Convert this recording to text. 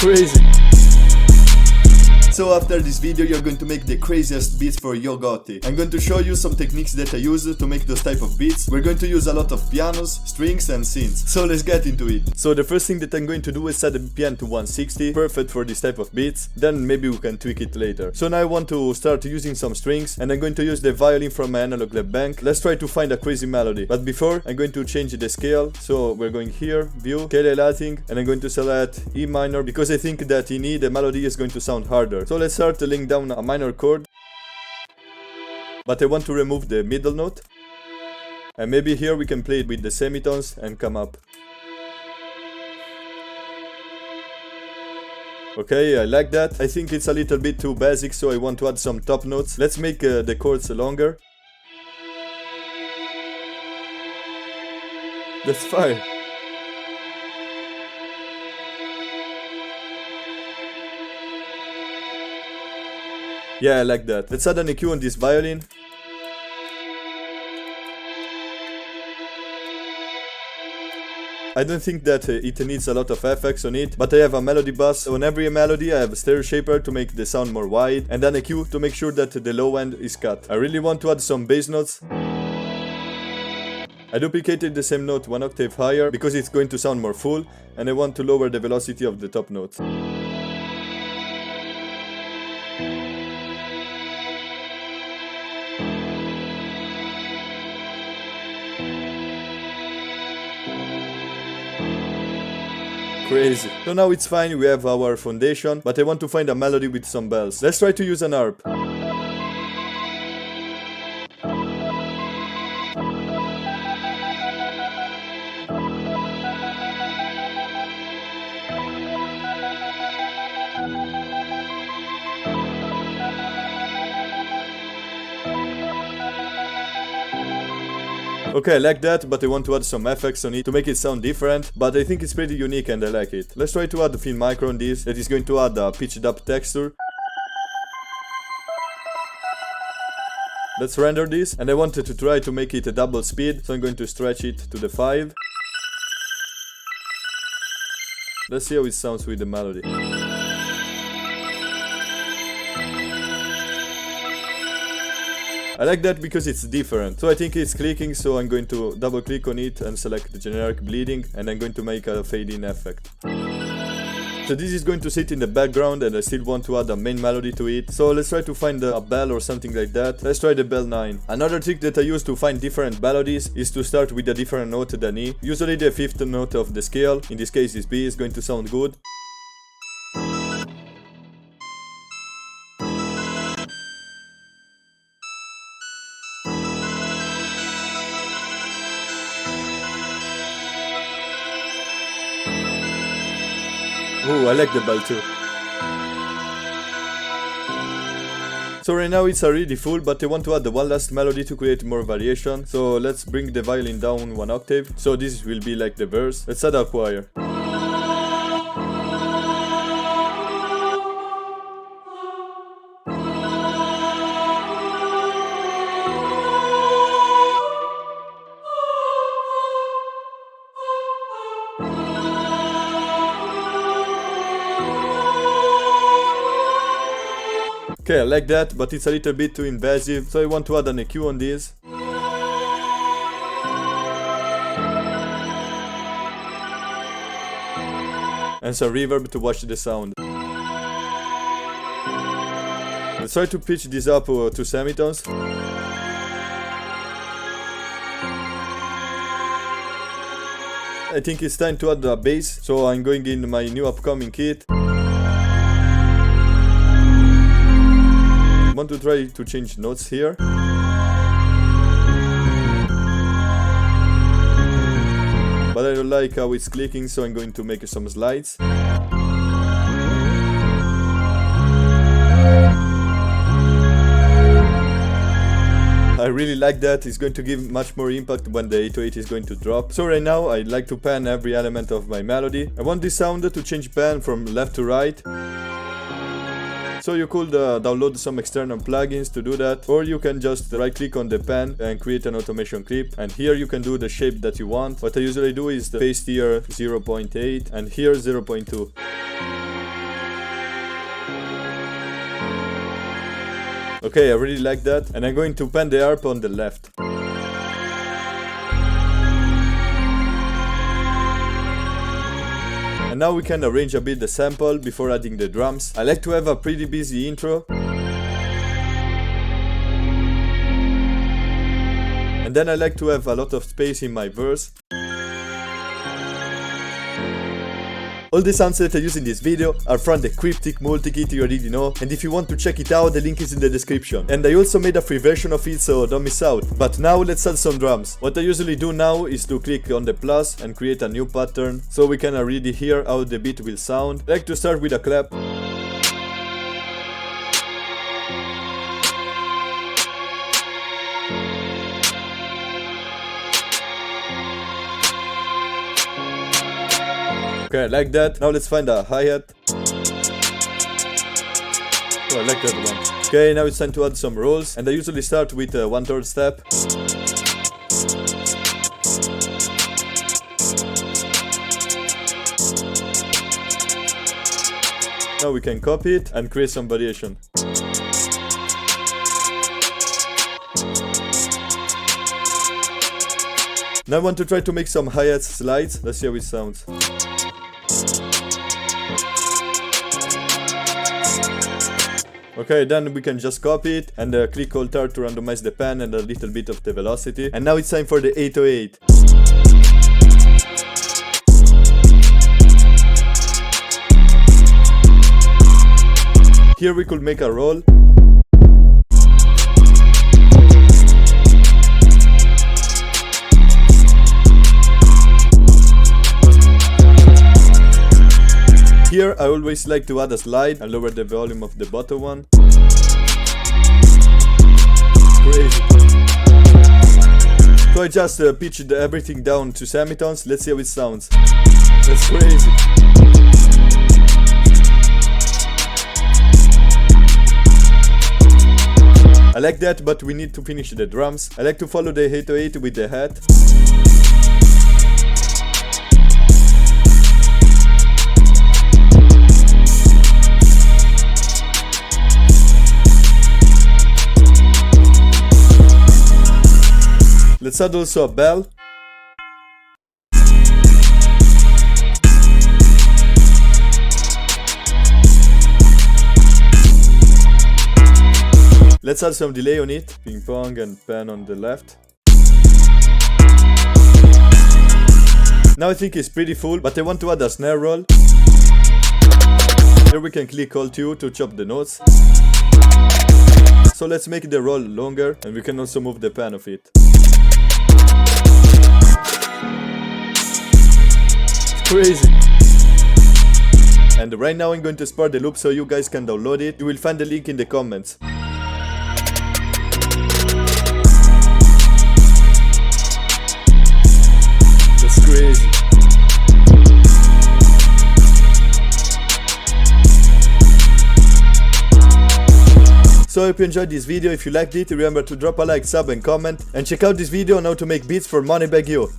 Crazy. So after this video you're going to make the craziest beats for Yo Gotti. I'm going to show you some techniques that I use to make those type of beats. We're going to use a lot of pianos, strings and synths. So let's get into it. So the first thing that I'm going to do is set the BPM to 160, perfect for this type of beats. Then maybe we can tweak it later. So now I want to start using some strings and I'm going to use the violin from my analog lab bank. Let's try to find a crazy melody. But before I'm going to change the scale. So we're going here, view, scale lighting, and I'm going to select E minor because I think that in E the melody is going to sound harder. So let's start laying down a minor chord, but I want to remove the middle note, and maybe here we can play it with the semitones and come up. Okay, I like that. I think it's a little bit too basic, so I want to add some top notes. Let's make the chords longer. That's fire. Yeah, I like that. Let's add an EQ on this violin. I don't think that it needs a lot of effects on it, but I have a melody bus. On every melody I have a stereo shaper to make the sound more wide, and then a EQ to make sure that the low end is cut. I really want to add some bass notes. I duplicated the same note 1 octave higher because it's going to sound more full, and I want to lower the velocity of the top notes. Crazy. So now it's fine, we have our foundation, but I want to find a melody with some bells. Let's try to use an harp. Okay, I like that, but I want to add some effects on it to make it sound different, but I think it's pretty unique and I like it. Let's try to add the thin micro on this, that is going to add a pitched up texture. Let's render this, and I wanted to try to make it a double speed, so I'm going to stretch it to the 5. Let's see how it sounds with the melody. I like that because it's different. So I think it's clicking, so I'm going to double click on it and select the generic bleeding, and I'm going to make a fade in effect. So this is going to sit in the background and I still want to add a main melody to it. So let's try to find a bell or something like that. Let's try the bell 9. Another trick that I use to find different melodies is to start with a different note than E. Usually the 5th note of the scale, in this case is B, is going to sound good. Ooh, I like the bell too. So right now it's already full, but I want to add the one last melody to create more variation. So let's bring the violin down 1 octave. So this will be like the verse. Let's add a choir. Okay, I like that, but it's a little bit too invasive, so I want to add an EQ on this. And some reverb to watch the sound. Let's try to pitch this up to semitones. I think it's time to add a bass, so I'm going in my new upcoming kit. I want to try to change notes here. But I don't like how it's clicking, so I'm going to make some slides. I really like that. It's going to give much more impact when the 808 is going to drop. So right now I'd like to pan every element of my melody. I want this sound to change pan from left to right. So you could download some external plugins to do that, or you can just right click on the pen and create an automation clip, and here you can do the shape that you want. What I usually do is paste here 0.8 and here 0.2. Okay, I really like that. And I'm going to pan the harp on the left. And now we can arrange a bit the sample before adding the drums. I like to have a pretty busy intro. And then I like to have a lot of space in my verse. All the sounds that I use in this video are from the Cryptic Multi Kit you already know, and if you want to check it out, the link is in the description. And I also made a free version of it, so don't miss out. But now let's add some drums. What I usually do now is to click on the plus and create a new pattern, so we can already hear how the beat will sound. I like to start with a clap. Okay, I like that. Now let's find a hi-hat. Oh, I like that one. Okay, now it's time to add some rolls. And I usually start with a 1/3 step. Now we can copy it and create some variation. Now I want to try to make some hi-hat slides. Let's see how it sounds. Okay, then we can just copy it and click Alt-R to randomize the pan and a little bit of the velocity. And now it's time for the 808. Here we could make a roll. Here I always like to add a slide and lower the volume of the bottom one. Crazy. So I just pitched everything down to semitones. Let's see how it sounds. That's crazy. I like that, but we need to finish the drums. I like to follow the 808 with the hat. Let's add also a bell. Let's add some delay on it. Ping pong and pan on the left. Now I think it's pretty full, but I want to add a snare roll. Here we can click Alt-U to chop the notes. So let's make the roll longer, and we can also move the pan of it. Crazy. And right now I'm going to export the loop so you guys can download it. You will find the link in the comments. That's crazy. So I hope you enjoyed this video. If you liked it, remember to drop a like, sub and comment. And check out this video on how to make beats for Moneybag Yo.